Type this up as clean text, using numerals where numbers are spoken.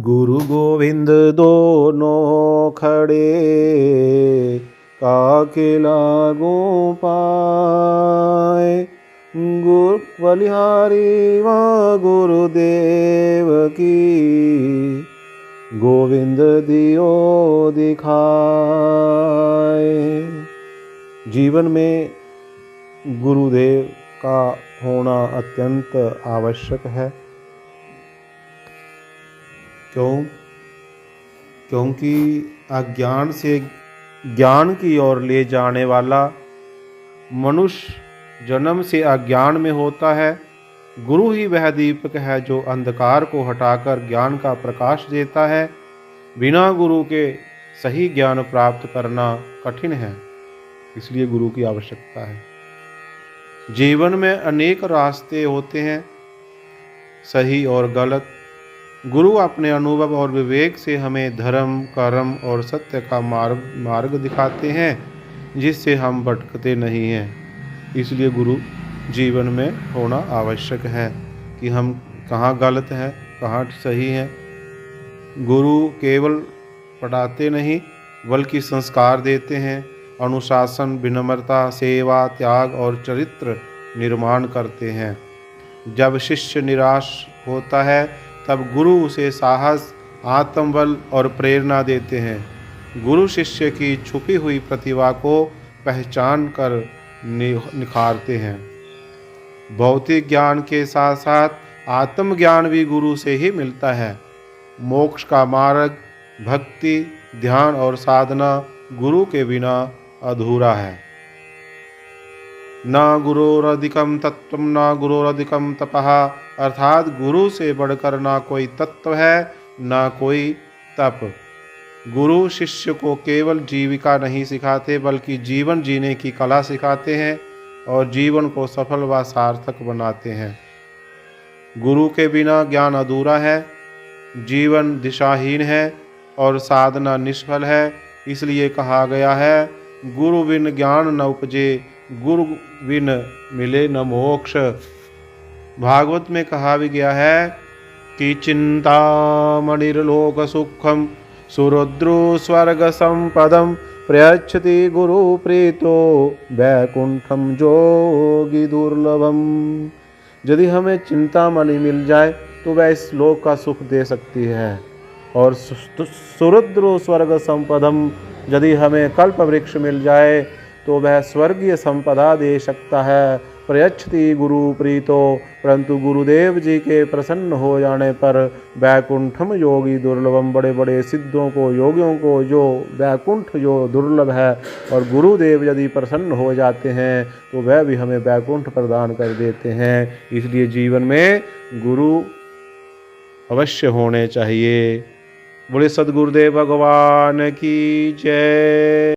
गुरु गोविंद दोनों खड़े, काके लागू पाए। गुरु बलिहारी व गुरुदेव की, गोविंद दियो दिखाए। जीवन में गुरुदेव का होना अत्यंत आवश्यक है। क्योंकि अज्ञान से ज्ञान की ओर ले जाने वाला मनुष्य जन्म से अज्ञान में होता है। गुरु ही वह दीपक है जो अंधकार को हटाकर ज्ञान का प्रकाश देता है। बिना गुरु के सही ज्ञान प्राप्त करना कठिन है, इसलिए गुरु की आवश्यकता है। जीवन में अनेक रास्ते होते हैं, सही और गलत। गुरु अपने अनुभव और विवेक से हमें धर्म, कर्म और सत्य का मार्ग दिखाते हैं, जिससे हम भटकते नहीं हैं। इसलिए गुरु जीवन में होना आवश्यक है कि हम कहाँ गलत हैं, कहाँ सही हैं। गुरु केवल पढ़ाते नहीं बल्कि संस्कार देते हैं। अनुशासन, विनम्रता, सेवा, त्याग और चरित्र निर्माण करते हैं। जब शिष्य निराश होता है तब गुरु उसे साहस, आत्मबल और प्रेरणा देते हैं। गुरु शिष्य की छुपी हुई प्रतिभा को पहचान कर निखारते हैं। भौतिक ज्ञान के साथ साथ आत्मज्ञान भी गुरु से ही मिलता है। मोक्ष का मार्ग, भक्ति, ध्यान और साधना गुरु के बिना अधूरा है। न गुरोरधिकम तत्वम न गुरोरधिकम तपः, अर्थात गुरु से बढ़कर ना कोई तत्व है ना कोई तप। गुरु शिष्य को केवल जीविका नहीं सिखाते बल्कि जीवन जीने की कला सिखाते हैं और जीवन को सफल व सार्थक बनाते हैं। गुरु के बिना ज्ञान अधूरा है, जीवन दिशाहीन है और साधना निष्फल है। इसलिए कहा गया है, गुरु बिन ज्ञान न उपजे, गुरु बिन मिले न मोक्ष। भागवत में कहा भी गया है कि चिंतामणिर्लोक सुखम सुरुद्रो स्वर्ग संपदम प्रयच्छति गुरु प्रीतो वैकुंठम जोगी दुर्लभम। यदि हमें चिंतामणि मिल जाए तो वह इस लोक का सुख दे सकती है, और सुरुद्रो स्वर्ग संपदम, यदि हमें कल्प वृक्ष मिल जाए तो वह स्वर्गीय संपदा दे सकता है। प्रयच्छति गुरु प्रीतो, परंतु गुरुदेव जी के प्रसन्न हो जाने पर वैकुंठम योगी दुर्लभम, बड़े बड़े सिद्धों को, योगियों को जो वैकुंठ जो दुर्लभ है, और गुरुदेव यदि प्रसन्न हो जाते हैं तो वह भी हमें वैकुंठ प्रदान कर देते हैं। इसलिए जीवन में गुरु अवश्य होने चाहिए। बोले सद्गुरुदेव भगवान की जय।